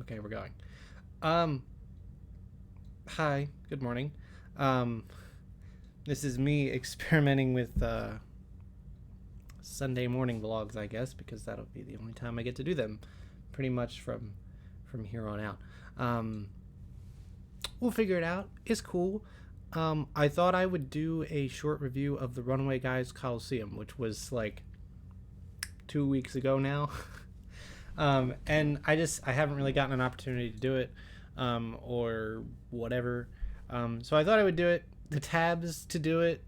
Okay, we're going. Um, Hi, good morning. Um, this is me experimenting with Sunday morning vlogs, I guess, because that'll be the only time I get to do them, pretty much from here on out. Um, we'll figure it out. It's cool. I thought I would do a short review of the Runaway Guys Coliseum, which was like 2 weeks ago now. And I haven't really gotten an opportunity to do it, or whatever. So I thought I would do it. The tabs to do it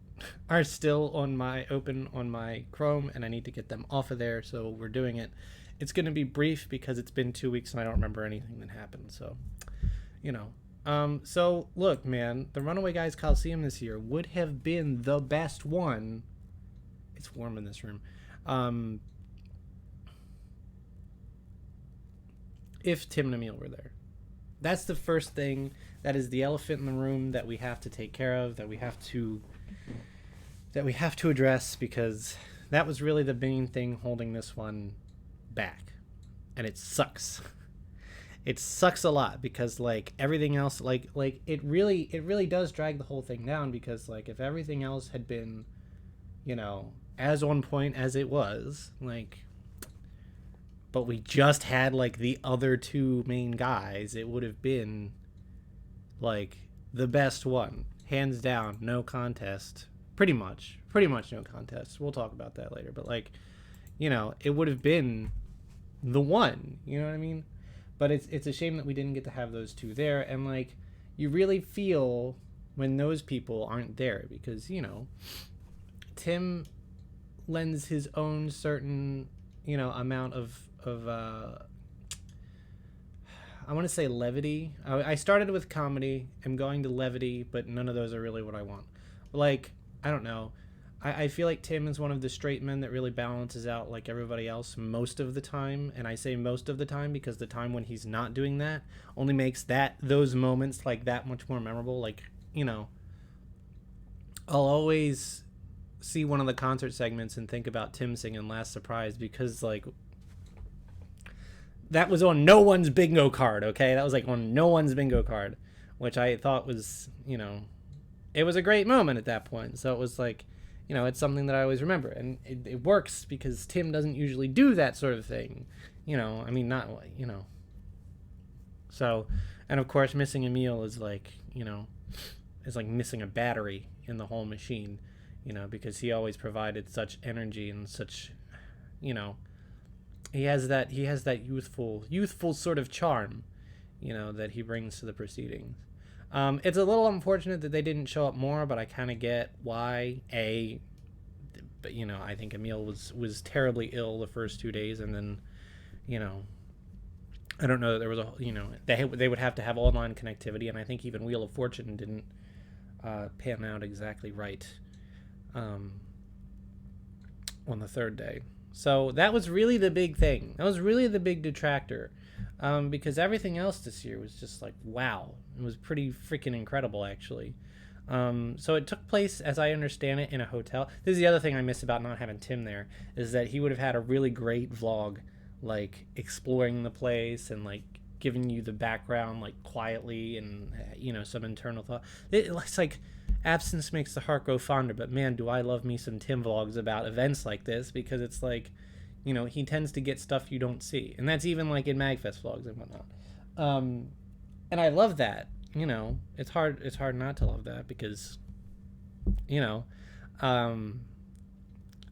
are still open on my Chrome, and I need to get them off of there. So we're doing it. It's going to be brief because it's been 2 weeks and I don't remember anything that happened. So, you know. So look, man, the Runaway Guys Coliseum this year would have been the best one. It's warm in this room. Um, if Tim and Emil were there. That's the first thing. That is the elephant in the room that we have to take care of, that we have to address, because that was really the main thing holding this one back. And it sucks. It sucks a lot because like everything else, like it really does drag the whole thing down, because like if everything else had been, as on point as it was, like, but we just had like the other two main guys, it would have been like the best one, hands down, no contest. Pretty much no contest. We'll talk about that later, but like, it would have been the one. You know what I mean? But it's a shame that we didn't get to have those two there, and like, you really feel when those people aren't there, because Tim lends his own certain amount of I want to say levity. I started with comedy. I'm going to levity, but none of those are really what I want. Like, I don't know. I feel like Tim is one of the straight men that really balances out like everybody else most of the time. And I say most of the time because the time when he's not doing that only makes those moments like that much more memorable. Like, I'll always see one of the concert segments and think about Tim singing Last Surprise, because like that was on no one's bingo card. Okay, that was like on no one's bingo card, which I thought was, it was a great moment at that point. So it was like, it's something that I always remember, and it works because Tim doesn't usually do that sort of thing. I mean, not, so, and of course missing a meal is like, is like missing a battery in the whole machine, because he always provided such energy and such, you know he has that youthful sort of charm, that he brings to the proceedings. It's a little unfortunate that they didn't show up more, but I kind of get why. But I think Emil was terribly ill the first 2 days, and then, you know, I don't know. There was they would have to have online connectivity, and I think even Wheel of Fortune didn't pan out exactly right, um, on the third day. So that was really the big thing. That was really the big detractor, because everything else this year was just like, wow. It was pretty freaking incredible, actually. So it took place, as I understand it, in a hotel. This is the other thing I miss about not having Tim there, is that he would have had a really great vlog, like exploring the place and like giving you the background, like quietly, and some internal thought. It's like absence makes the heart grow fonder, but man, do I love me some Tim vlogs about events like this, because it's like, he tends to get stuff you don't see, and that's even like in Magfest vlogs and whatnot. Um, and I love that. It's hard not to love that, because you know, um,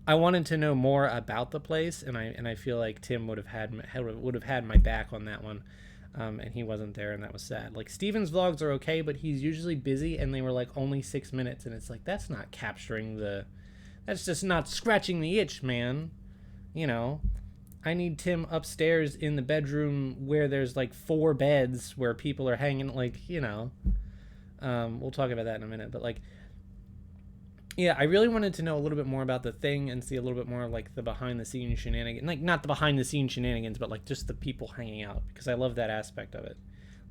I wanted to know more about the place, and I feel like Tim would have had my back on that one. And he wasn't there, and that was sad. Like, Steven's vlogs are okay, but he's usually busy, and they were like only 6 minutes, and it's like, that's not that's just not scratching the itch, man. You know, I need Tim upstairs in the bedroom where there's like 4 beds where people are hanging. Like, we'll talk about that in a minute, but like, yeah, I really wanted to know a little bit more about the thing and see a little bit more of like the behind the scenes shenanigans. Like, not the behind the scenes shenanigans, but like just the people hanging out, because I love that aspect of it.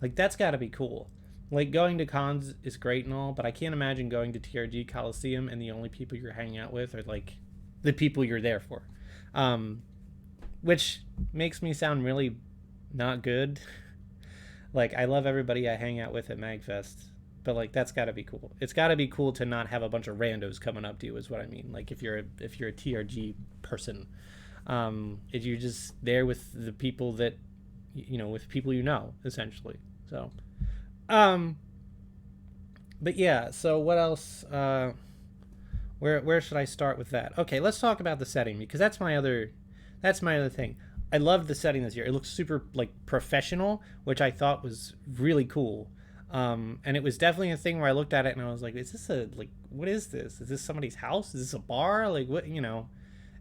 Like, that's got to be cool. Like, going to cons is great and all, but I can't imagine going to TRG Coliseum and the only people you're hanging out with are like the people you're there for. Which makes me sound really not good. Like, I love everybody I hang out with at MagFest, but like that's got to be cool. It's got to be cool to not have a bunch of randos coming up to you, is what I mean. Like if you're a TRG person, if you're just there with the people that with people essentially. So, um, but yeah. So what else? Where should I start with that? Okay, let's talk about the setting, because that's my other thing. I loved the setting this year. It looked super like professional, which I thought was really cool. And it was definitely a thing where I looked at it and I was like, is this a like what is this? Is this somebody's house? Is this a bar? Like what,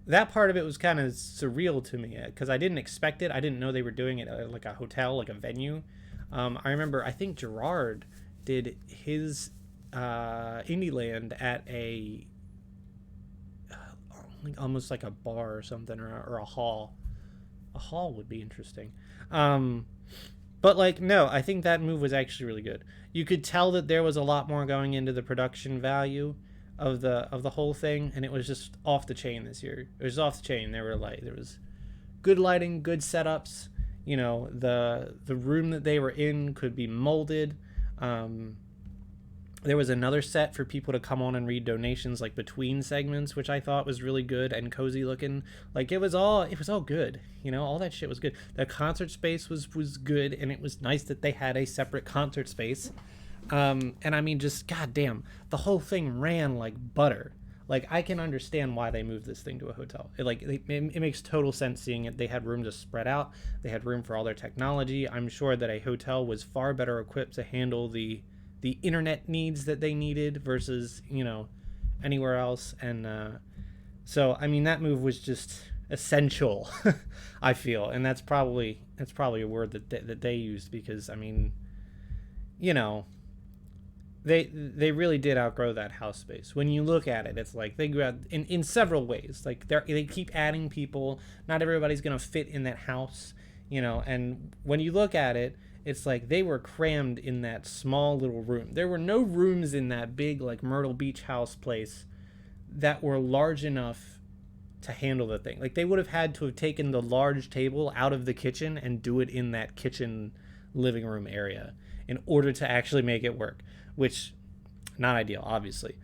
that part of it was kind of surreal to me because I didn't expect it. I didn't know they were doing it at like a hotel, like a venue. I remember I think Gerard did his Indie Land at a like almost like a bar or something, or a hall. A hall would be interesting. Um, but like no, I think that move was actually really good. You could tell that there was a lot more going into the production value of the whole thing, and it was just off the chain this year. It was off the chain. There was good lighting, good setups. The room that they were in could be molded. Um, there was another set for people to come on and read donations like between segments, which I thought was really good and cozy looking. Like it was all good. All that shit was good. The concert space was good, and it was nice that they had a separate concert space. And I mean, just goddamn, the whole thing ran like butter. Like I can understand why they moved this thing to a hotel. It makes total sense seeing it. They had room to spread out. They had room for all their technology. I'm sure that a hotel was far better equipped to handle the internet needs that they needed versus anywhere else. And so I mean that move was just essential. I feel, and that's probably a word that they used, because I mean they really did outgrow that house space. When you look at it, it's like they grew out in several ways. Like they keep adding people. Not everybody's gonna fit in that house, and when you look at it, it's like they were crammed in that small little room. There were no rooms in that big like Myrtle Beach house place that were large enough to handle the thing. Like they would have had to have taken the large table out of the kitchen and do it in that kitchen living room area in order to actually make it work, which not ideal, obviously.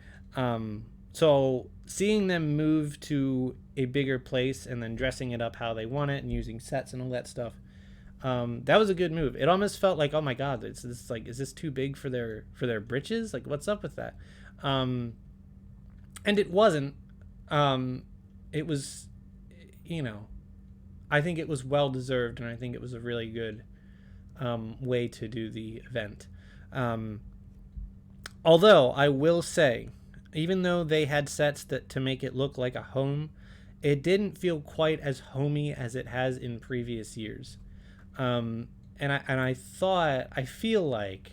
So seeing them move to a bigger place and then dressing it up how they want it and using sets and all that stuff, that was a good move. It almost felt like, oh my god, is this too big for their britches? Like, what's up with that? And it wasn't. It was, I think it was well deserved, and I think it was a really good way to do the event. Although I will say, even though they had sets that to make it look like a home, it didn't feel quite as homey as it has in previous years. I feel like,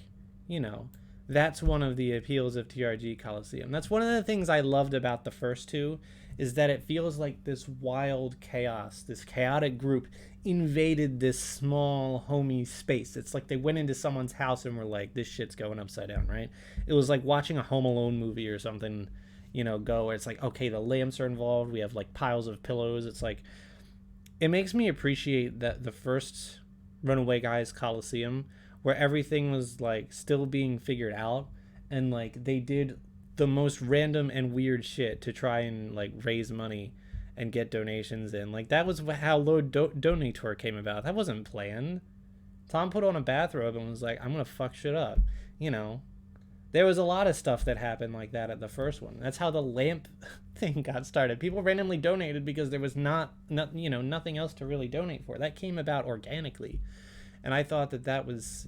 that's one of the appeals of TRG Coliseum. That's one of the things I loved about the first two, is that it feels like this wild chaos, this chaotic group invaded this small homey space. It's like they went into someone's house and were like, this shit's going upside down, right? It was like watching a Home Alone movie or something, go where it's like, okay, the lamps are involved. We have like piles of pillows. It's like, it makes me appreciate that the first Runaway Guys Coliseum, where everything was like still being figured out, and like they did the most random and weird shit to try and like raise money and get donations in. Like that was how Lord Donator came about. That wasn't planned. Tom put on a bathrobe and was like, I'm gonna fuck shit up. There was a lot of stuff that happened like that at the first one. That's how the lamp thing got started. People randomly donated because there was nothing else to really donate for. That came about organically, and I thought that was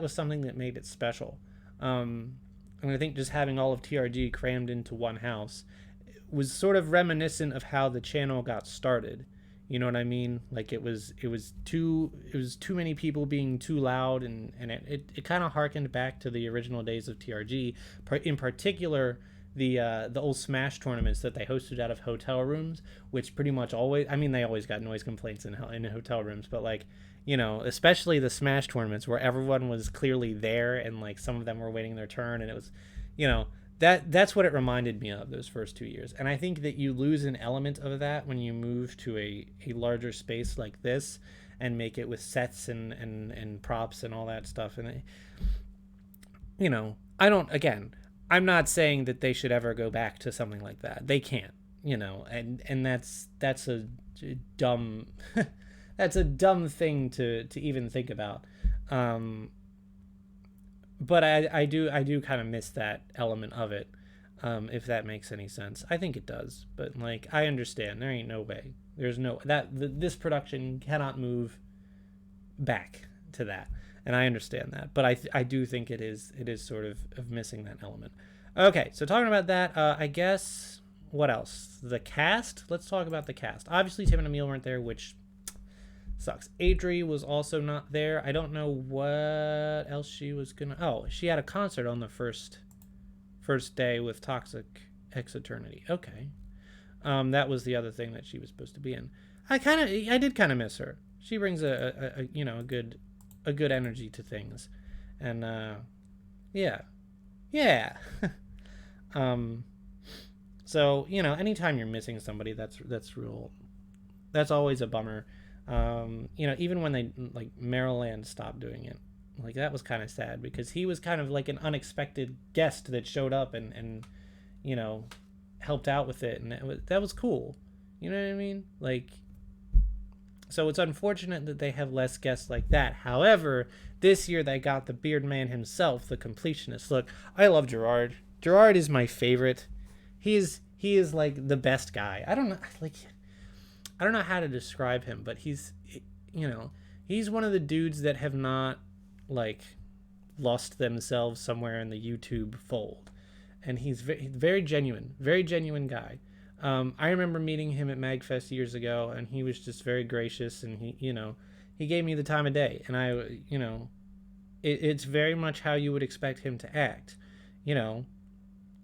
something that made it special. And I think just having all of TRG crammed into one house was sort of reminiscent of how the channel got started. You know what I mean? Like it was too many people being too loud, and it kind of harkened back to the original days of TRG, in particular the old Smash tournaments that they hosted out of hotel rooms, which pretty much always, I mean, they always got noise complaints in hotel rooms, but like, especially the Smash tournaments where everyone was clearly there and like some of them were waiting their turn, and it was, that's what it reminded me of, those first 2 years. And I think that you lose an element of that when you move to a larger space like this and make it with sets and props and all that stuff. And I'm not saying that they should ever go back to something like that. They can't, and that's a dumb that's a dumb thing to even think about. But I do kind of miss that element of it, if that makes any sense. I think it does, but like, I understand there ain't no way. There's no this production cannot move back to that, and I understand that. But I do think it is sort of missing that element. Okay, so talking about that, I guess what else? The cast. Let's talk about the cast. Obviously, Tim and Emil weren't there, which sucks. Adri was also not there. I don't know what else she was gonna. Oh, she had a concert on the first day with Toxic X Eternity. Okay, that was the other thing that she was supposed to be in. I did kind of miss her. She brings a good energy to things, and yeah. So anytime you're missing somebody, that's real. That's always a bummer. Even when they like Maryland stopped doing it, like that was kind of sad because he was kind of like an unexpected guest that showed up and helped out with it, and that was cool. You know what I mean? Like, so it's unfortunate that they have less guests like that. However, this year they got the Beard Man himself, the completionist. Look, I love Gerard. Gerard is my favorite. He is like the best guy. I don't know how to describe him, but he's one of the dudes that have not like lost themselves somewhere in the YouTube fold, and he's very genuine guy. I remember meeting him at MagFest years ago, and he was just very gracious, and he gave me the time of day, and it's very much how you would expect him to act,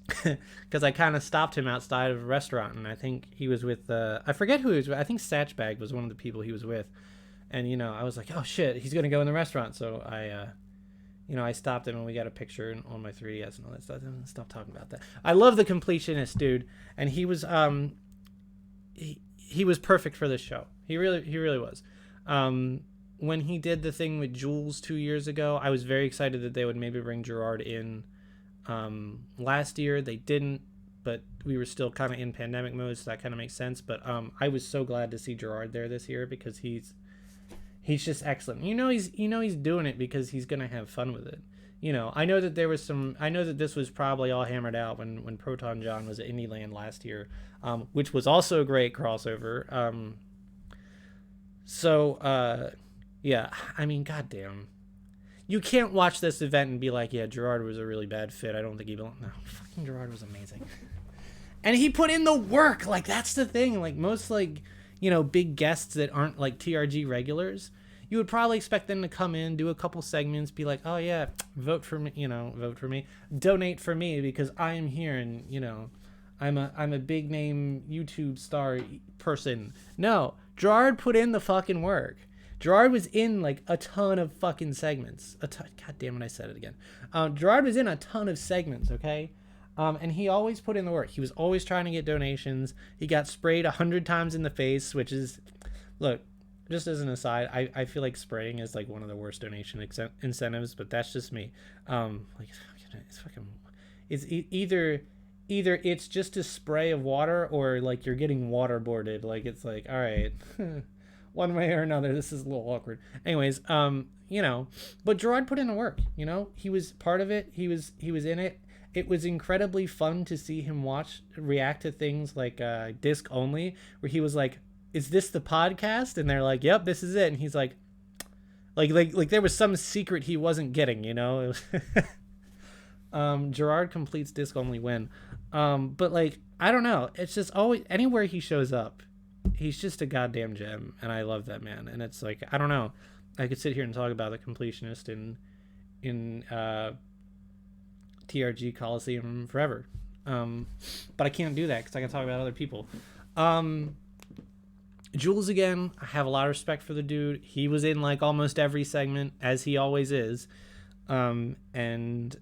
because I kind of stopped him outside of a restaurant, and I think he was with I forget who he was with. I think Satchbag was one of the people he was with, and I was like, oh shit, he's gonna go in the restaurant. So I stopped him and we got a picture on my 3DS and all that stuff. Stop talking about that. I love the completionist dude, and he was he was perfect for this show. He really was. When he did the thing with Jules 2 years ago, I was very excited that they would maybe bring Gerard in. Last year they didn't, but we were still kind of in pandemic mode, so that kind of makes sense. But I was so glad to see Gerard there this year because he's just excellent. He's doing it because he's gonna have fun with it. I know that this was probably all hammered out when Proton John was at Indieland last year, which was also a great crossover. Yeah, I mean, goddamn. You can't watch this event and be like, yeah, Gerard was a really bad fit. I don't think he belonged. No, fucking Gerard was amazing. And he put in the work. Like, that's the thing. Like, most, big guests that aren't, like, TRG regulars, you would probably expect them to come in, do a couple segments, be like, oh, yeah, vote for me. Donate for me because I am here and, I'm a big-name YouTube star person. No, Gerard put in the fucking work. Gerard was in, like, a ton of fucking segments. God damn it, I said it again. Gerard was in a ton of segments, okay? And he always put in the work. He was always trying to get donations. He got sprayed 100 times in the face, which is... Look, just as an aside, I feel like spraying is, like, one of the worst donation incentives, but that's just me. It's either it's just a spray of water or, like, you're getting waterboarded. Like, it's like, all right... one way or another, this is a little awkward. Anyways, but Gerard put in the work. He was part of it. He was in it. It was incredibly fun to see him react to things like Disc Only, where he was like, "Is this the podcast?" And they're like, "Yep, this is it." And he's like there was some secret he wasn't getting. It was Gerard completes Disc Only win, but like, I don't know. It's just always anywhere he shows up. He's just a goddamn gem, and I love that man. And it's like, I don't know, I could sit here and talk about the completionist in TRG Coliseum forever, but I can't do that because I can talk about other people. Jules, again, I have a lot of respect for the dude. He was in like almost every segment, as he always is, and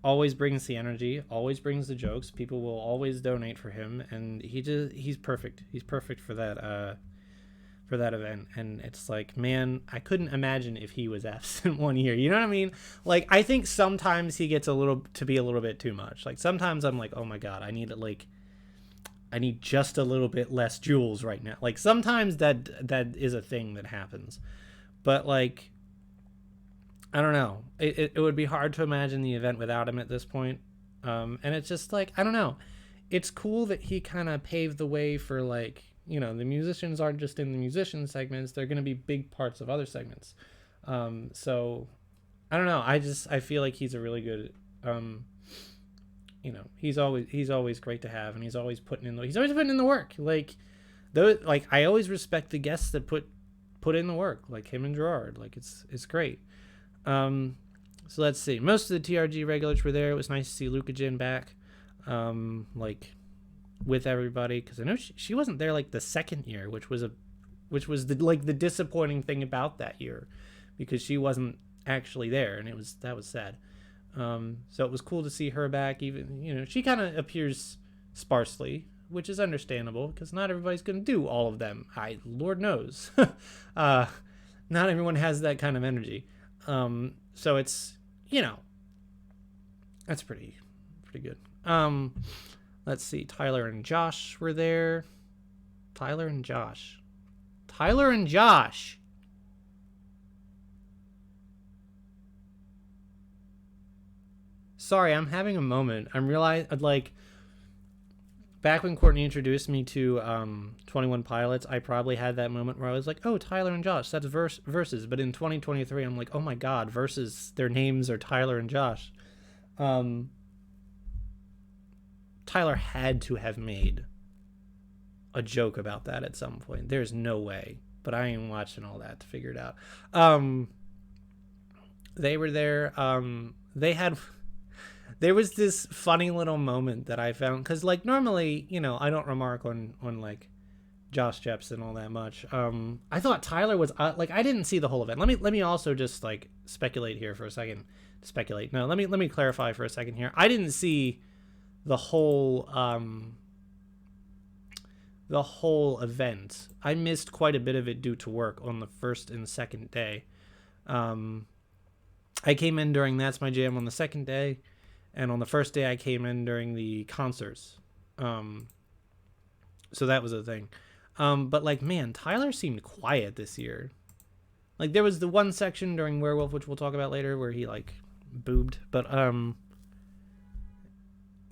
always brings the energy, always brings the jokes. People will always donate for him, and he's perfect. He's perfect for that event. And it's like, man, I couldn't imagine if he was absent one year. You know what I mean? Like, I think sometimes he gets a little bit too much. Like, sometimes I'm like, oh my god, I need just a little bit less jewels right now. Like, sometimes that is a thing that happens. But like, I don't know. It would be hard to imagine the event without him at this point. And it's just like, I don't know. It's cool that he kind of paved the way for, like, you know, the musicians aren't just in the musician segments. They're going to be big parts of other segments. So I don't know. I feel like he's a really good, you know, he's always great to have, and he's always putting in the work. Like, I always respect the guests that put in the work, like him and Gerard. Like, it's great. So let's see. Most of the TRG regulars were there. It was nice to see Luca Jin back, like, with everybody, because I know she wasn't there like the second year, which was the disappointing thing about that year, because she wasn't actually there, and that was sad. So it was cool to see her back. Even, you know, she kind of appears sparsely, which is understandable, because not everybody's going to do all of them. Lord knows, not everyone has that kind of energy. So it's, you know, that's pretty good. Let's see. Tyler and Josh were there. Tyler and Josh. Sorry, I'm having a moment. I'm realizing, like, back when Courtney introduced me to 21 Pilots, I probably had that moment where I was like, oh, Tyler and Josh, that's Versus. But in 2023, I'm like, oh my god, Versus, their names are Tyler and Josh. Tyler had to have made a joke about that at some point. There's no way. But I ain't watching all that to figure it out. They were there. There was this funny little moment that I found, because, like, normally, you know, I don't remark on like Josh Jepsen all that much. I thought Tyler was like, I didn't see the whole event. Let me also just, like, speculate here for a second. No, let me clarify for a second here. I didn't see the whole event. I missed quite a bit of it due to work on the first and second day. I came in during That's My Jam on the second day, and on the first day I came in during the concerts. So that was a thing. But, like, man, Tyler seemed quiet this year. Like, there was the one section during Werewolf, which we'll talk about later, where he, like, boobed, but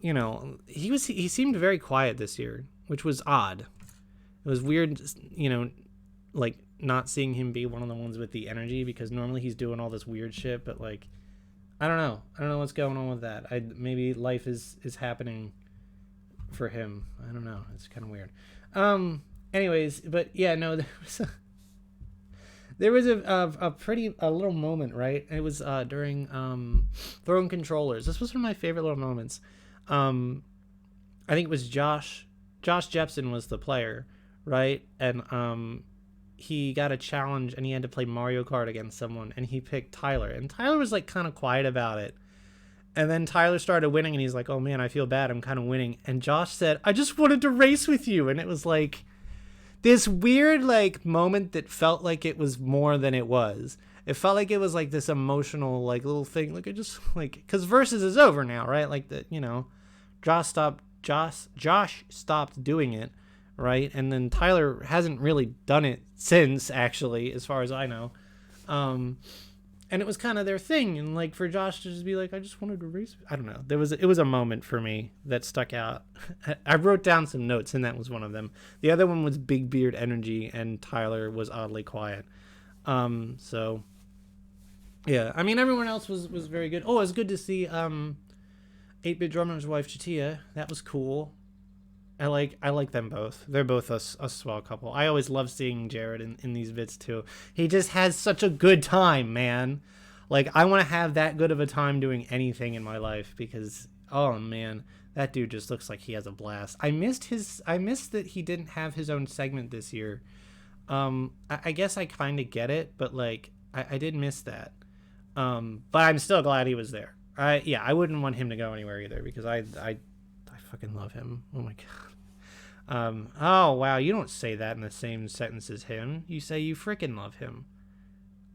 you know, he seemed very quiet this year, which was odd. It was weird, you know, like, not seeing him be one of the ones with the energy, because normally he's doing all this weird shit, but, like, I don't know what's going on with that. Maybe life is happening for him. I don't know. It's kind of weird. Anyways, but yeah, no, there was a little moment, right? It was during throwing controllers. This was one of my favorite little moments. I think it was Josh Jepsen was the player, right? And he got a challenge, and he had to play Mario Kart against someone, and he picked Tyler, and Tyler was, like, kind of quiet about it. And then Tyler started winning, and he's like, oh man, I feel bad, I'm kind of winning. And Josh said, I just wanted to race with you. And it was like this weird, like, moment that felt like it was more than it was. It felt like it was, like, this emotional, like, little thing. Like, it just, like, because Versus is over now, right? Like, the, you know, Josh stopped doing it, right? And then Tyler hasn't really done it since, actually, as far as I know. And it was kind of their thing, and, like, for Josh to just be like, I just wanted to race. I don't know. It was a moment for me that stuck out. I wrote down some notes, and that was one of them. The other one was Big Beard energy, and Tyler was oddly quiet. So yeah, I mean, everyone else was very good. Oh, it was good to see 8-Bit Drummer's wife Chatia. That was cool. I like them both. They're both a swell couple. I always love seeing Jared in these bits too. He just has such a good time, man. Like, I want to have that good of a time doing anything in my life, because, oh man, that dude just looks like he has a blast. I missed that he didn't have his own segment this year. I guess I kind of get it, but, like, I did miss that. But I'm still glad he was there. I wouldn't want him to go anywhere either because I fucking love him. Oh my god. Oh wow, you don't say that in the same sentence as him. You say you freaking love him.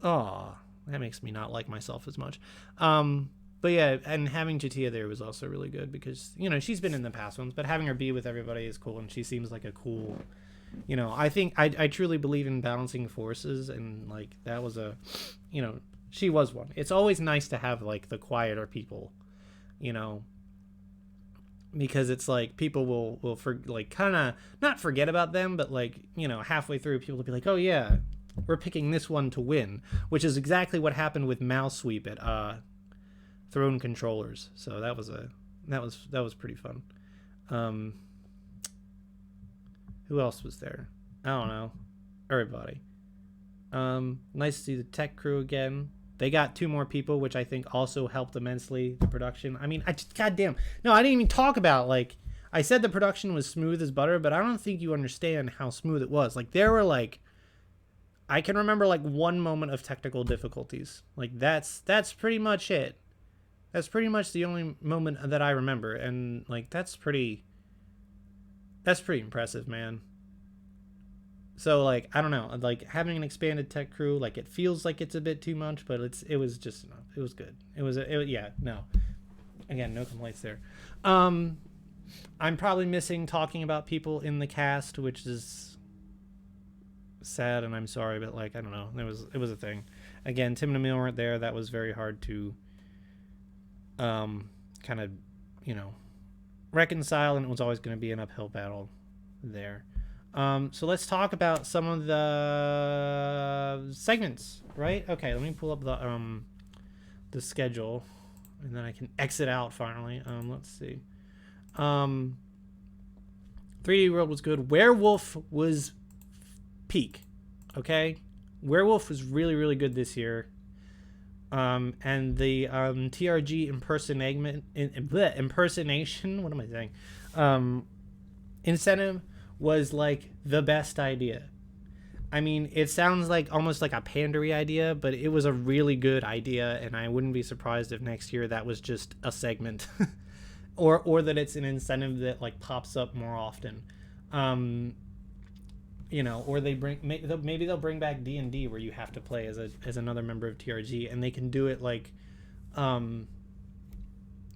Oh, that makes me not like myself as much. But yeah, and having Jatia there was also really good because, you know, she's been in the past ones, but having her be with everybody is cool, and she seems like a cool, you know, I think I truly believe in balancing forces, and like that was a, you know, she was one. It's always nice to have like the quieter people, you know, because it's like people will like kind of not forget about them, but like, you know, halfway through people will be like, oh yeah, we're picking this one to win, which is exactly what happened with Mouse Sweep at Throne Controllers. So that was pretty fun. Who else was there? I don't know. Everybody. Nice to see the tech crew again. They got 2 more people, which I think also helped immensely the production. I mean, goddamn. No, I didn't even talk about, like, I said the production was smooth as butter, but I don't think you understand how smooth it was. Like, there were, like, I can remember, like, 1 moment of technical difficulties. Like, that's pretty much it. That's pretty much the only moment that I remember. And, like, that's pretty impressive, man. So, like, I don't know, like, having an expanded tech crew, like, it feels like it's a bit too much, but it was just enough. It was good. Yeah, no. Again, no complaints there. I'm probably missing talking about people in the cast, which is sad, and I'm sorry, but, like, I don't know. It was a thing. Again, Tim and Emil weren't there. That was very hard to, kind of, you know, reconcile, and it was always going to be an uphill battle there. So let's talk about some of the segments, right? Okay, let me pull up the schedule, and then I can exit out finally. Let's see. 3D World was good. Werewolf was peak. Okay, Werewolf was really, really good this year. And the TRG impersonation. What am I saying? Incentive was like the best idea. I mean, it sounds like almost like a pandery idea, but it was a really good idea, and I wouldn't be surprised if next year that was just a segment, or that it's an incentive that like pops up more often. You know, or maybe they'll bring back D&D where you have to play as another member of TRG, and they can do it like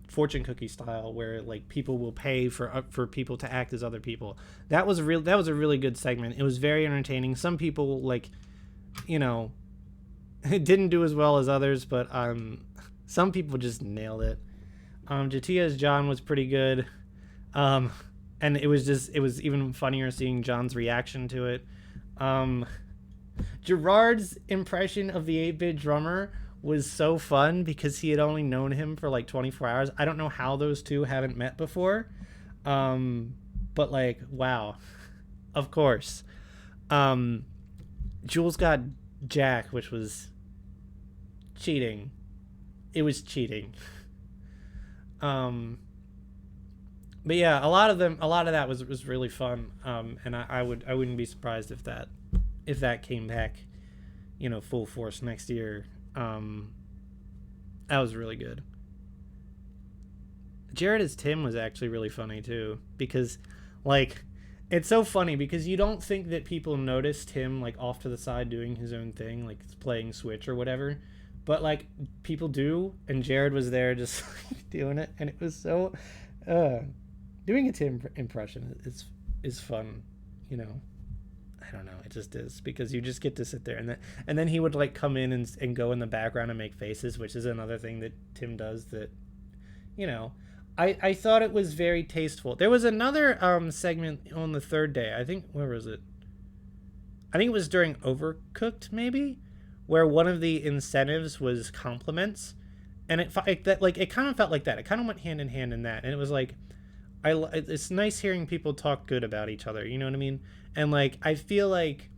fortune cookie style, where like people will pay for people to act as other people. That was a really good segment. It was very entertaining. Some people, like, you know, it didn't do as well as others, but some people just nailed it. Jatia's John was pretty good. And it was even funnier seeing John's reaction to it. Gerard's impression of the 8-bit drummer was so fun because he had only known him for like 24 hours. I don't know how those two haven't met before. But like, wow. Of course. Jules got Jack, which was cheating. It was cheating. But yeah, a lot of that was really fun. And I wouldn't be surprised if that came back, you know, full force next year. That was really good. Jared as Tim was actually really funny too, because like it's so funny because you don't think that people noticed him like off to the side doing his own thing, like playing Switch or whatever, but like people do, and Jared was there just doing it, and it was so doing a Tim impression is fun, you know. I don't know, it just is, because you just get to sit there, and then he would like come in and go in the background and make faces, which is another thing that Tim does that, you know, I thought it was very tasteful. There was another segment on the 3rd day. I think, where was it? I think it was during Overcooked, maybe, where one of the incentives was compliments, and it kind of felt like that. It kind of went hand in hand in that, and it was like, it's nice hearing people talk good about each other, you know what I mean? And like I feel like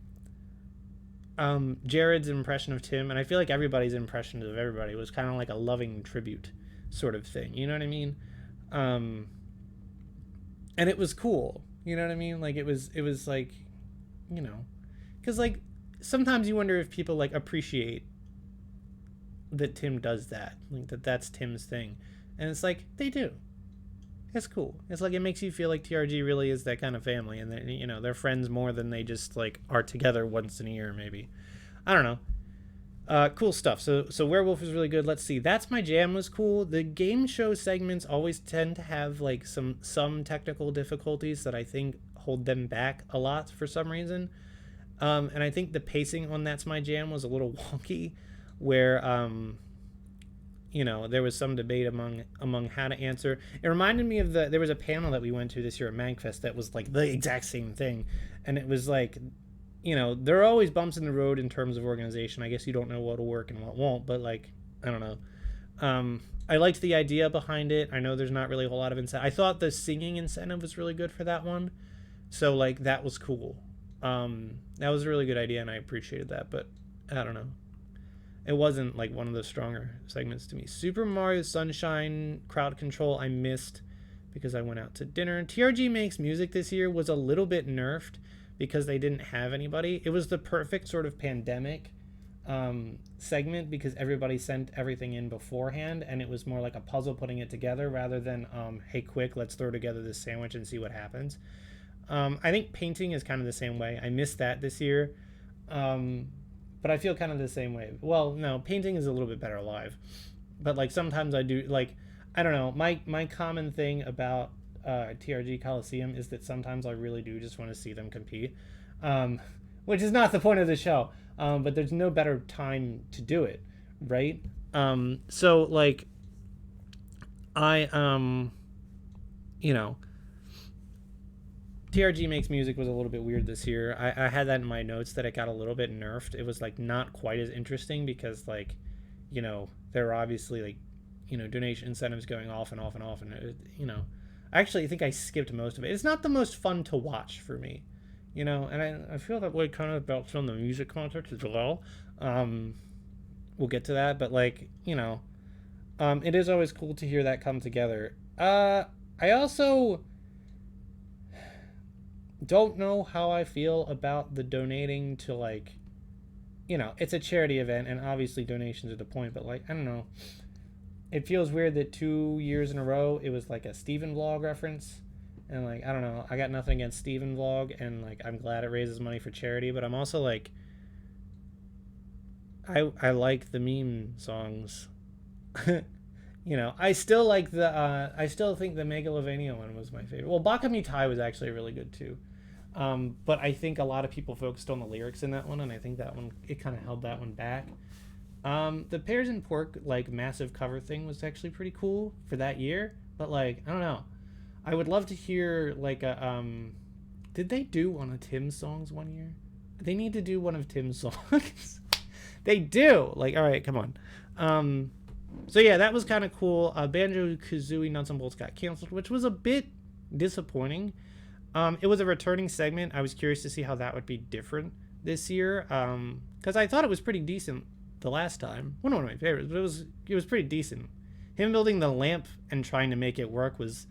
Jared's impression of Tim, and I feel like everybody's impression of everybody, was kind of like a loving tribute sort of thing, you know what I mean? And it was cool, you know what I mean? Like it was like, you know, because like sometimes you wonder if people like appreciate that Tim does that, like that's Tim's thing, and it's like they do. It's cool. It's like it makes you feel like TRG really is that kind of family, and they're friends more than they just like are together once in a year maybe. I don't know. Cool stuff. So Werewolf is really good. Let's see. That's My Jam was cool. The game show segments always tend to have like some technical difficulties that I think hold them back a lot for some reason. And I think the pacing on That's My Jam was a little wonky, where there was some debate among how to answer. It reminded me of there was a panel that we went to this year at Magfest that was like the exact same thing, and it was like, there are always bumps in the road in terms of organization. I guess you don't know what'll work and what won't, but like, I don't know. I liked the idea behind it. I know there's not really a whole lot of incentive. I thought the singing incentive was really good for that one, so like that was cool. That was a really good idea, and I appreciated that. But I don't know. It wasn't like one of the stronger segments to me. Super Mario Sunshine crowd control I missed because I went out to dinner. TRG Makes Music this year was a little bit nerfed because they didn't have anybody. It was the perfect sort of pandemic segment because everybody sent everything in beforehand, and it was more like a puzzle putting it together rather than, hey, quick, let's throw together this sandwich and see what happens. I think painting is kind of the same way. I missed that this year, but I feel kind of the same way. Well, no, painting is a little bit better live, but like sometimes I do, like, I don't know, my common thing about TRG Coliseum is that sometimes I really do just want to see them compete, which is not the point of the show, but there's no better time to do it, right? So like TRG Makes Music was a little bit weird this year. I had that in my notes that it got a little bit nerfed. It was like not quite as interesting because like, there are obviously like, donation incentives going off and off and off, and actually I think I skipped most of it. It's not the most fun to watch for me, and I feel that way kind of about some of the music concerts as well. We'll get to that, but like, it is always cool to hear that come together. I also don't know how I feel about the donating to, like, it's a charity event and obviously donations are the point, but like, I don't know. It feels weird that 2 years in a row it was like a Steven vlog reference, and like, I don't know. I got nothing against Steven vlog, and like, I'm glad it raises money for charity, but I'm also like, I like the meme songs. I still like I still think the Megalovania one was my favorite. Well, Baka Mitai was actually really good too. But I think a lot of people focused on the lyrics in that one, and I think that one, it kind of held that one back. The Pears and Pork, like, massive cover thing was actually pretty cool for that year, but like, I don't know. I would love to hear like a did they do one of Tim's songs one year? They need to do one of Tim's songs. They do. Like, all right, come on. So yeah, that was kind of cool. Banjo-Kazooie Nuts and Bolts got canceled, which was a bit disappointing. It was a returning segment. I was curious to see how that would be different this year, because I thought it was pretty decent the last time. One of my favorites, but it was pretty decent. Him building the lamp and trying to make it work was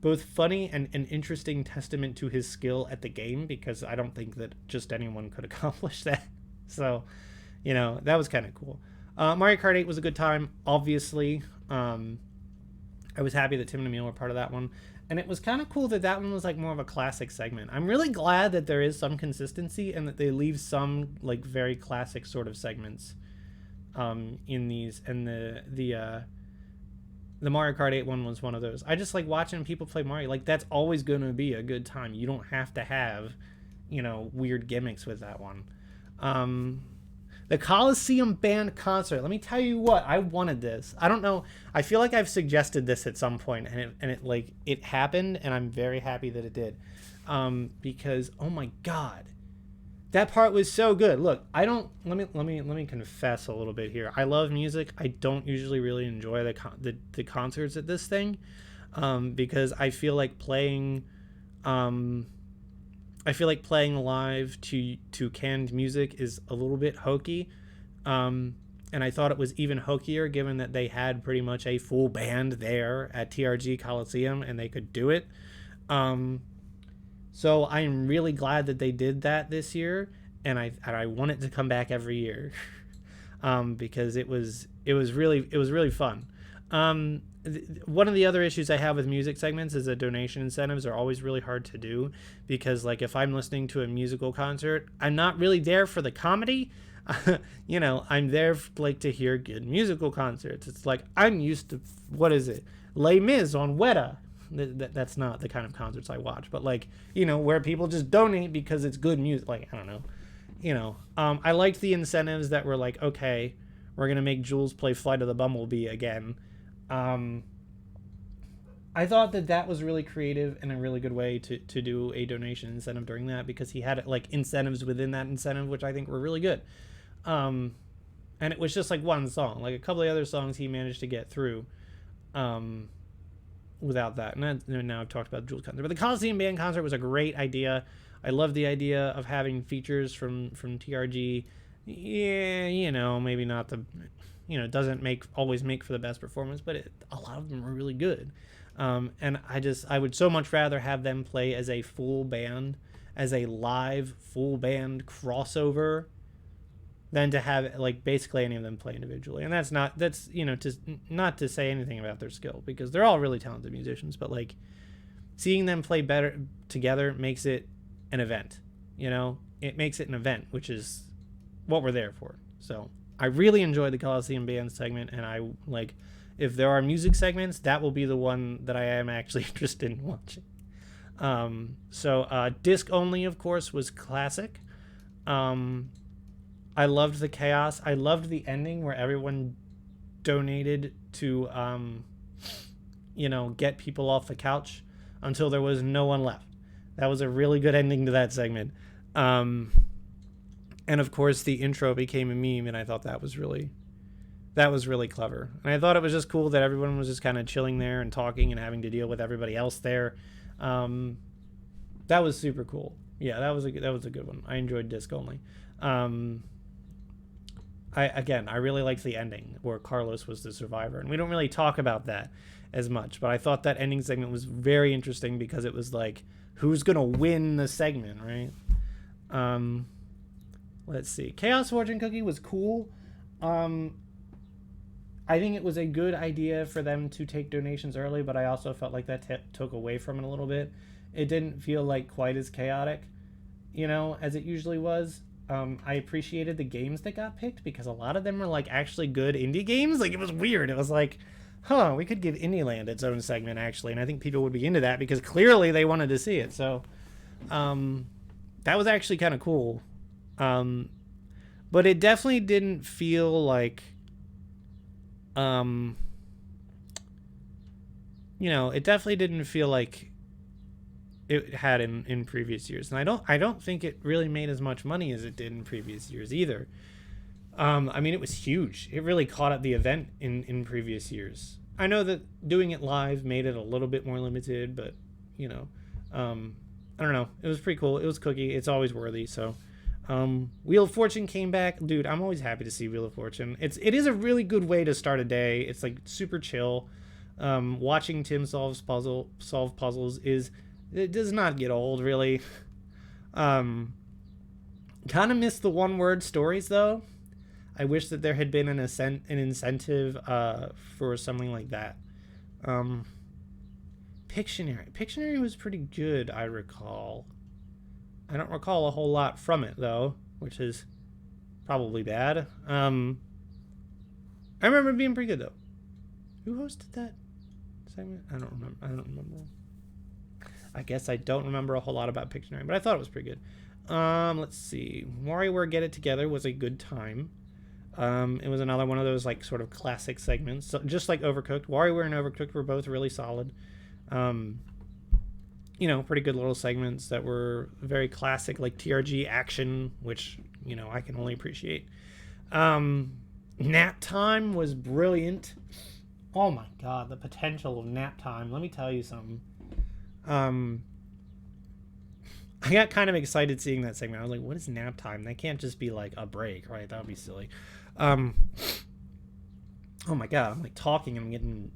both funny and an interesting testament to his skill at the game, because I don't think that just anyone could accomplish that. So, that was kind of cool. Mario Kart 8 was a good time, obviously. I was happy that Tim and Emil were part of that one. And it was kind of cool that that one was like more of a classic segment. I'm really glad that there is some consistency and that they leave some like very classic sort of segments in these. And the Mario Kart 8 one was one of those. I just like watching people play Mario. Like, that's always going to be a good time. You don't have to have, weird gimmicks with that one. The Coliseum Band concert. Let me tell you what, I wanted this. I don't know. I feel like I've suggested this at some point, and it happened, and I'm very happy that it did. Because oh my god, that part was so good. Look, let me confess a little bit here. I love music. I don't usually really enjoy the concerts at this thing, because I feel like playing live to canned music is a little bit hokey. And I thought it was even hokier given that they had pretty much a full band there at TRG Coliseum and they could do it. So I'm really glad that they did that this year, and I want it to come back every year. because it was really fun. One of the other issues I have with music segments is that donation incentives are always really hard to do, because like if I'm listening to a musical concert, I'm not really there for the comedy. I'm there like to hear good musical concerts. It's like I'm used to, what is it, Les Mis on Weta. That's not the kind of concerts I watch, but like, where people just donate because it's good music. Like, I don't know, I liked the incentives that were like, okay, we're gonna make Jules play Flight of the Bumblebee again. I thought that was really creative and a really good way to do a donation incentive during that, because he had like incentives within that incentive, which I think were really good. And it was just like one song, like a couple of other songs he managed to get through without that. And now I've talked about the Jules concert, but the Coliseum Band concert was a great idea. I love the idea of having features from TRG. Yeah, maybe not the, doesn't always make for the best performance, but a lot of them are really good. And I would so much rather have them play as a full band, as a live full band crossover, than to have like basically any of them play individually. And that's not to say anything about their skill, because they're all really talented musicians, but like seeing them play better together makes it an event. It makes it an event, which is what we're there for. So I really enjoyed the Coliseum Band segment, and I like, if there are music segments, that will be the one that I am actually interested in watching. Disc Only, of course, was classic. I loved the chaos. I loved the ending where everyone donated to, get people off the couch until there was no one left. That was a really good ending to that segment. And of course, the intro became a meme, and I thought that was really clever. And I thought it was just cool that everyone was just kind of chilling there and talking and having to deal with everybody else there. That was super cool. Yeah, that was a good one. I enjoyed Disc Only. I really liked the ending where Carlos was the survivor, and we don't really talk about that as much, but I thought that ending segment was very interesting because it was like, who's gonna win the segment, right? Let's see. Chaos Fortune Cookie was cool. I think it was a good idea for them to take donations early, but I also felt like that took away from it a little bit. It didn't feel like quite as chaotic, as it usually was. I appreciated the games that got picked, because a lot of them were like actually good indie games. Like, it was weird. It was like, we could give Indieland its own segment actually, and I think people would be into that because clearly they wanted to see it. So that was actually kind of cool. But it definitely didn't feel like it definitely didn't feel like it had in previous years. And I don't think it really made as much money as it did in previous years either. It was huge. It really caught up the event in previous years. I know that doing it live made it a little bit more limited, but I don't know. It was pretty cool. It was Cookie. It's always worthy. So Wheel of Fortune came back. Dude, I'm always happy to see Wheel of Fortune. It is a really good way to start a day. It's like super chill. Watching Tim solve puzzles it does not get old, really. Kind of miss the one-word stories, though. I wish that there had been an incentive for something like that. Pictionary was pretty good, I recall. I don't recall a whole lot from it, though, which is probably bad. I remember it being pretty good, though. Who hosted that segment? I don't remember. I guess I don't remember a whole lot about Pictionary, but I thought it was pretty good. Let's see. WarioWare Get It Together was a good time. It was another one of those like sort of classic segments. So just like Overcooked. WarioWare and Overcooked were both really solid. Pretty good little segments that were very classic, like TRG action, which, I can only appreciate. Nap Time was brilliant. Oh my god, the potential of Nap Time. Let me tell you something. I got kind of excited seeing that segment. I was like, what is Nap Time? That can't just be like a break, right? That would be silly. Oh my god, I'm like talking and I'm getting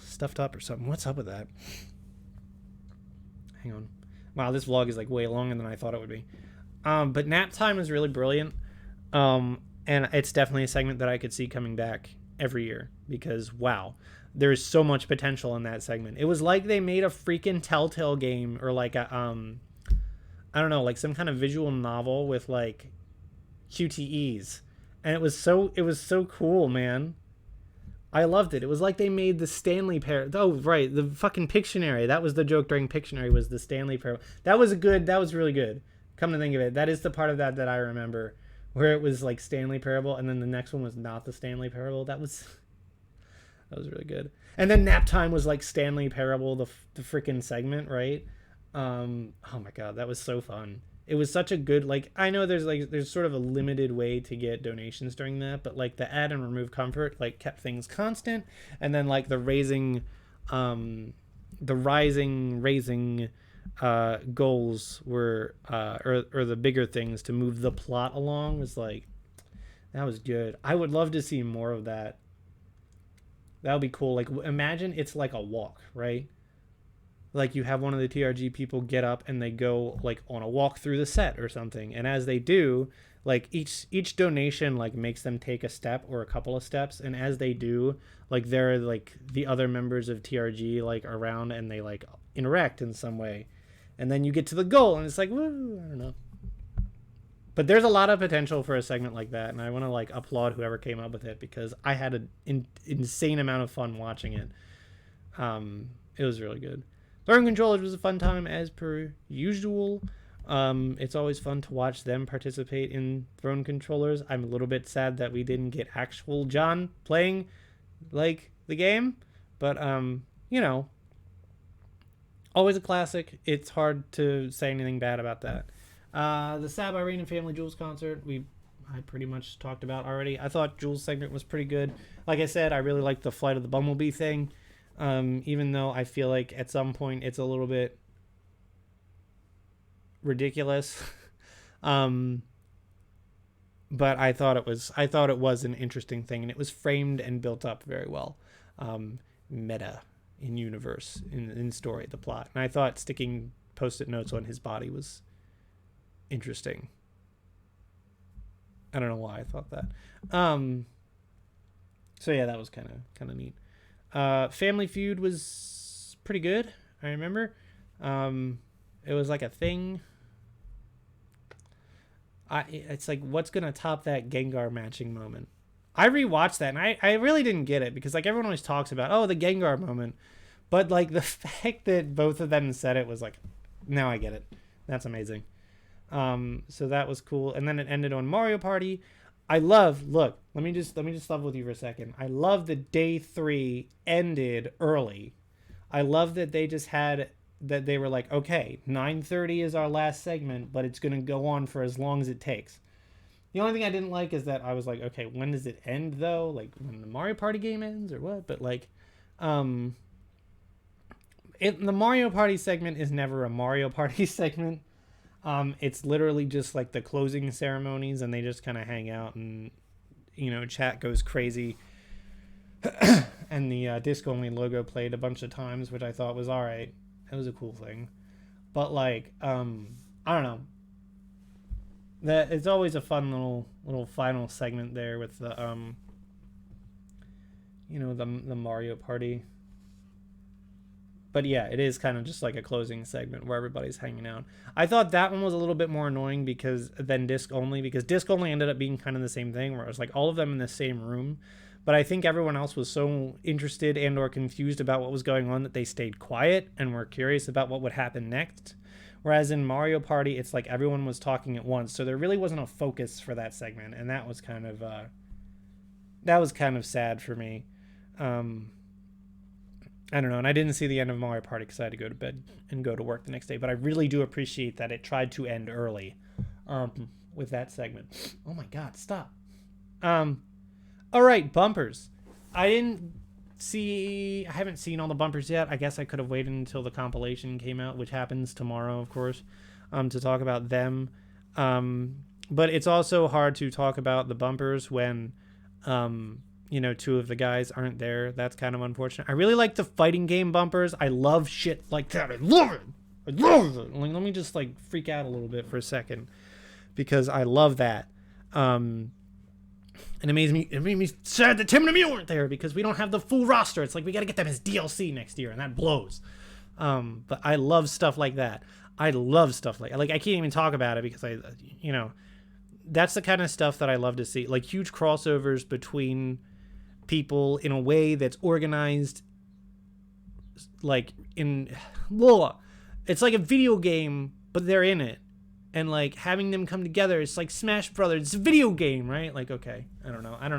stuffed up or something. What's up with that? Hang on. Wow, this vlog is like way longer than I thought it would be. But Nap Time is really brilliant. And And it's definitely a segment that I could see coming back every year because, wow, there's so much potential in that segment. It was like they made a freaking Telltale game or like a, I don't know, like some kind of visual novel with like QTEs. And it was so cool, man. I loved it. It was like they made the Stanley Parable. Oh, right. The fucking Pictionary. That was the joke during Pictionary, was the Stanley Parable. That was really good. Come to think of it. That is the part of that I remember, where it was like Stanley Parable, and then the next one was not the Stanley Parable. That was really good. And then Nap Time was like Stanley Parable, the freaking segment, right? Oh my God, that was so fun. It was such a good, like, I know there's sort of a limited way to get donations during that, but like the add and remove comfort like kept things constant, and then like the raising goals were or the bigger things to move the plot along was like, that was good. I would love to see more of that. That would be cool. Like, imagine it's like a walk, right? Like you have one of the TRG people get up and they go like on a walk through the set or something, and as they do, like each donation like makes them take a step or a couple of steps, and as they do, like there are like the other members of TRG like around, and they like interact in some way, and then you get to the goal and it's like, woo, I don't know. But there's a lot of potential for a segment like that, and I want to like applaud whoever came up with it because I had an insane amount of fun watching it. It was really good. Throwing controllers was a fun time as per usual. It's always fun to watch them participate in thrown controllers. I'm a little bit sad that we didn't get actual John playing like the game, but you know, always a classic. It's hard to say anything bad about that. The Sab, Irene, and Family Jewels concert, I pretty much talked about already. I thought Jewels' segment was pretty good. Like I said, I really liked the Flight of the Bumblebee thing. Even though I feel like at some point it's a little bit ridiculous. But I thought it was an interesting thing, and it was framed and built up very well. Meta in universe, in story, the plot. And I thought sticking Post-it notes on his body was interesting. I don't know why I thought that. So yeah, that was kind of neat. Family Feud was pretty good. I remember. It was like a thing. It's like, what's gonna top that Gengar matching moment? I rewatched that and I really didn't get it because like everyone always talks about, oh, the Gengar moment, but like the fact that both of them said it was like, now I get it. That's amazing. So that was cool. And then it ended on Mario Party. Look, let me just level with you for a second. I love that day 3 ended early. I love that they just had, that they were like, okay, 9:30 is our last segment, but it's going to go on for as long as it takes. The only thing I didn't like is that I was like, okay, when does it end though? Like when the Mario Party game ends or what? But like, the Mario Party segment is never a Mario Party segment. It's literally just like the closing ceremonies, and they just kind of hang out, and you know, chat goes crazy. And the disc only logo played a bunch of times, which I thought was all right. It was a cool thing, but like, I don't know. That it's always a fun little final segment there with the you know, the Mario Party. But yeah, it is kind of just like a closing segment where everybody's hanging out. I thought that one was a little bit more annoying because disc only ended up being kind of the same thing, where it was like all of them in the same room. But I think everyone else was so interested and or confused about what was going on that they stayed quiet and were curious about what would happen next. Whereas in Mario Party, it's like everyone was talking at once, so there really wasn't a focus for that segment, and that was kind of sad for me. I don't know, and I didn't see the end of Mario Party because I had to go to bed and go to work the next day. But I really do appreciate that it tried to end early with that segment. Oh my God, stop. All right, bumpers. I haven't seen all the bumpers yet. I guess I could have waited until the compilation came out, which happens tomorrow, of course, to talk about them. But it's also hard to talk about the bumpers when you know, 2 of the guys aren't there. That's kind of unfortunate. I really like the fighting game bumpers. I love shit like that. I love it. Like, let me just like freak out a little bit for a second because I love that. And it made me sad that Tim and Emil weren't there because we don't have the full roster. It's like we got to get them as DLC next year, and that blows. But I love stuff like that. I love stuff like I can't even talk about it because that's the kind of stuff that I love to see. Like huge crossovers between people in a way that's organized. Like it's like a video game, but they're in it. And like having them come together, it's like Smash Brothers. It's a video game, right? Like, okay, I don't know how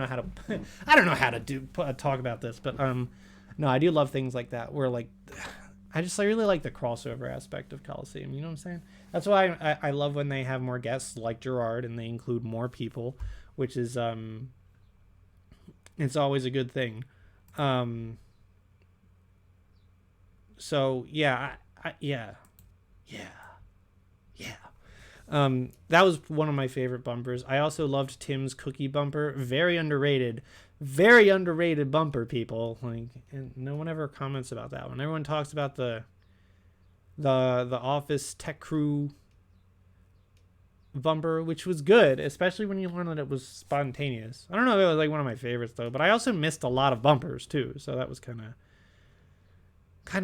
to, talk about this, but no, I do love things like that. Where like, I really like the crossover aspect of Coliseum. You know what I'm saying? That's why I love when they have more guests like Gerard and they include more people, which is it's always a good thing. So yeah, yeah. That was one of my favorite bumpers. I also loved Tim's cookie bumper. Very underrated bumper, people. Like, and no one ever comments about that one. Everyone talks about the Office Tech Crew bumper, which was good, especially when you learn that it was spontaneous. I don't know if it was like one of my favorites though, but I also missed a lot of bumpers too, so that was kind of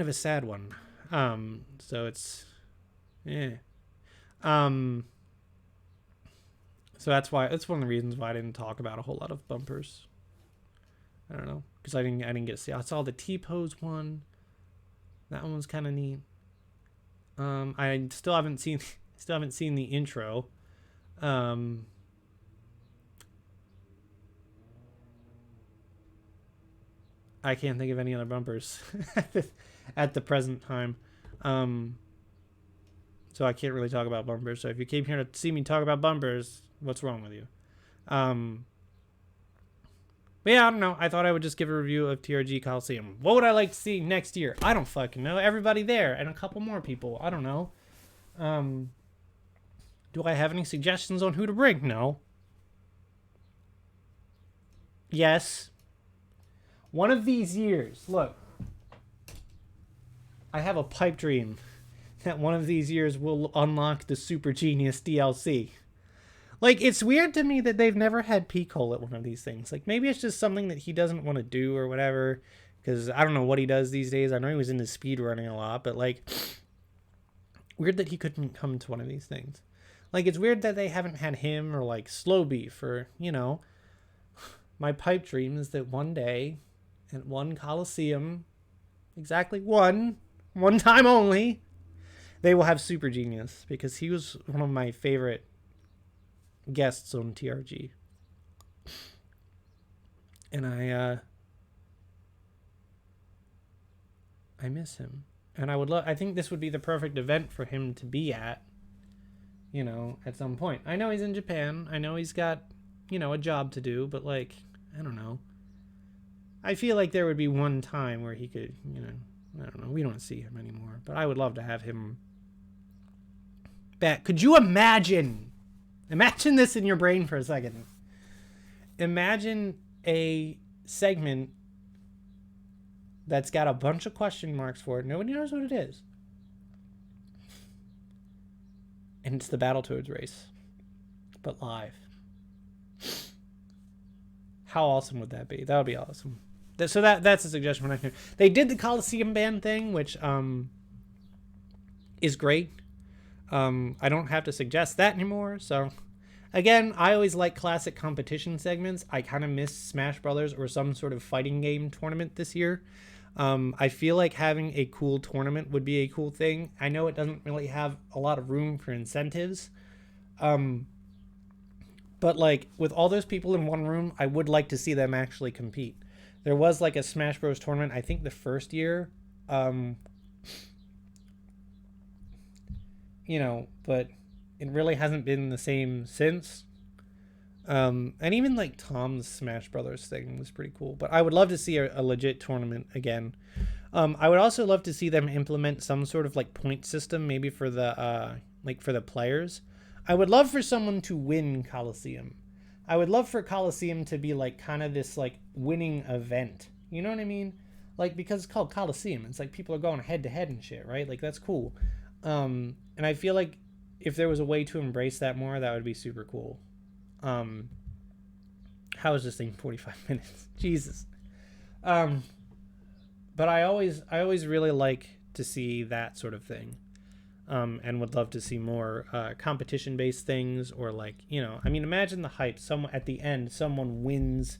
a sad one. So it's so that's one of the reasons why I didn't talk about a whole lot of bumpers. I don't know, because I didn't get to see. I saw the T-pose one. That one was kind of neat. I still haven't seen the intro. I can't think of any other bumpers at the present time. So I can't really talk about bumpers. So if you came here to see me talk about bumpers, what's wrong with you? But yeah, I don't know. I thought I would just give a review of TRG Coliseum. What would I like to see next year? I don't fucking know. Everybody there and a couple more people. I don't know. Do I have any suggestions on who to bring? No. Yes. One of these years. Look. I have a pipe dream that one of these years will unlock the Super Genius DLC. Like, it's weird to me that they've never had Piccolo at one of these things. Like, maybe it's just something that he doesn't want to do or whatever. Because I don't know what he does these days. I know he was into speedrunning a lot. But, like, weird that he couldn't come to one of these things. Like, it's weird that they haven't had him or, like, Slow Beef or, my pipe dream is that one day at one Coliseum, exactly one time only, they will have Super Genius, because he was one of my favorite guests on TRG. And I miss him. And I think this would be the perfect event for him to be at, at some point. I know he's in Japan. I know he's got, a job to do, but like, I don't know. I feel like there would be one time where he could, I don't know. We don't see him anymore, but I would love to have him back. Could you imagine this in your brain for a second? Imagine a segment that's got a bunch of question marks for it. Nobody knows what it is. And it's the Battletoads race, but live. How awesome would that be? That would be awesome. So that's a suggestion. They did the Coliseum band thing, which is great. I don't have to suggest that anymore. So, again, I always like classic competition segments. I kind of miss Smash Brothers or some sort of fighting game tournament this year. I feel like having a cool tournament would be a cool thing. I know it doesn't really have a lot of room for incentives. But, like, with all those people in one room, I would like to see them actually compete. There was, like, a Smash Bros. Tournament, I think the first year. But it really hasn't been the same since. And even like Tom's Smash Brothers thing was pretty cool. But I would love to see a legit tournament again. I would also love to see them implement some sort of like point system, maybe for the for the players. I would love for someone to win Coliseum. I would love for Coliseum to be like kind of this like winning event. You know what I mean? Like, because it's called Coliseum. It's like people are going head to head and shit, right? Like, that's cool. And I feel like if there was a way to embrace that more, that would be super cool. How is this thing 45 minutes? Jesus. But I always really like to see that sort of thing. And would love to see more competition-based things, or like, you know, I mean, imagine the hype. Someone at the end, someone wins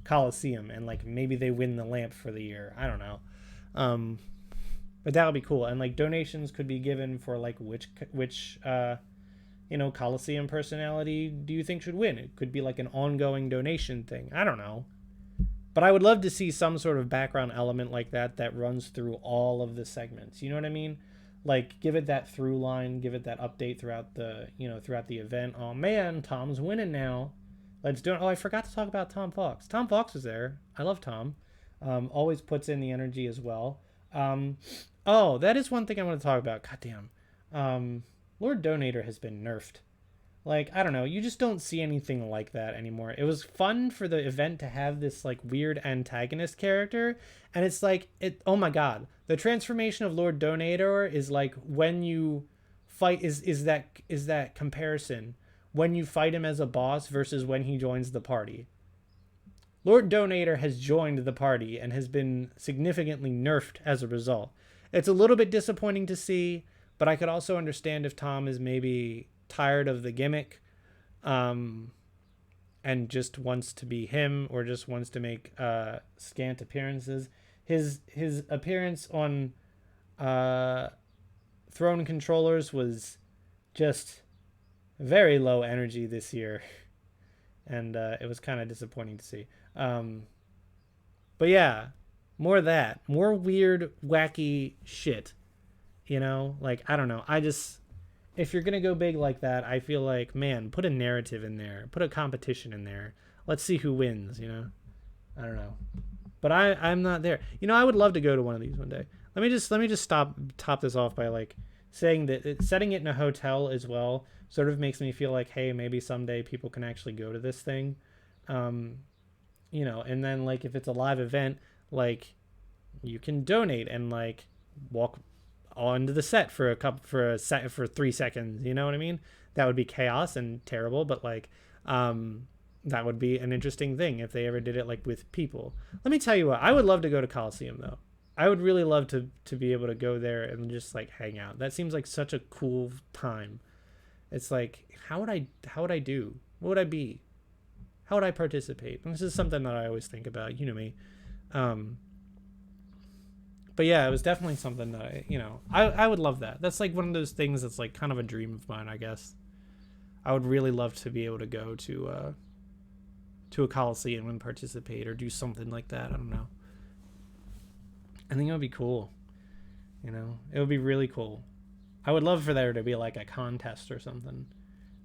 Coliseum, and like maybe they win the lamp for the year. I don't know, but that would be cool. And like donations could be given for like which you know, Coliseum personality do you think should win? It could be like an ongoing donation thing. I don't know, but I would love to see some sort of background element like that runs through all of the segments. You know what I mean? Like, give it that through line, give it that update throughout the, you know, throughout the event. Oh man, Tom's winning now. Let's do it. Oh, I forgot to talk about Tom Fox. Tom Fox was there. I love Tom. Always puts in the energy as well. Oh, that is one thing I want to talk about. Goddamn. Lord Donator has been nerfed. Like, I don't know. You just don't see anything like that anymore. It was fun for the event to have this, like, weird antagonist character. And it's like, oh my god. The transformation of Lord Donator is like when you fight, is that comparison. When you fight him as a boss versus when he joins the party. Lord Donator has joined the party and has been significantly nerfed as a result. It's a little bit disappointing to see, but I could also understand if Tom is maybe tired of the gimmick, and just wants to be him, or just wants to make scant appearances. His appearance on Throne Controllers was just very low energy this year, and it was kind of disappointing to see. But yeah, more of that, more weird, wacky shit. You know, like, I don't know. If you're gonna go big like that, I feel like, man, put a narrative in there, put a competition in there. Let's see who wins. You know, I don't know, but I'm not there. You know, I would love to go to one of these one day. Let me just top this off by like saying that setting it in a hotel as well sort of makes me feel like, hey, maybe someday people can actually go to this thing. You know, and then like if it's a live event, like you can donate and like walk onto the set for 3 seconds. You know what I mean? That would be chaos and terrible, but like that would be an interesting thing if they ever did it like with people. Let me tell you what, I would love to go to Coliseum though. I would really love to be able to go there and just like hang out. That seems like such a cool time. It's like, how would I do? What would I be? How would I participate? And this is something that I always think about, you know me. But yeah, it was definitely something that I would love that. That's like one of those things that's like kind of a dream of mine, I guess. I would really love to be able to go to a Coliseum and participate or do something like that. I don't know. I think it would be cool. You know, it would be really cool. I would love for there to be like a contest or something.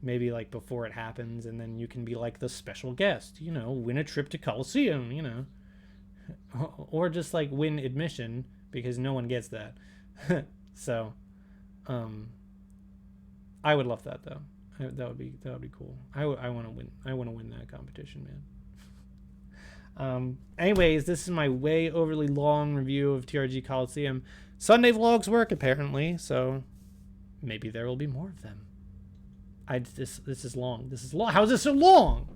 Maybe like before it happens, and then you can be like the special guest, you know, win a trip to Coliseum, you know. Or just like win admission, because no one gets that. So I would love that though. That would be cool. I want to win that competition, man. Anyways, this is my way overly long review of TRG Coliseum. Sunday vlogs work apparently, so maybe there will be more of them. This is long. How is this so long?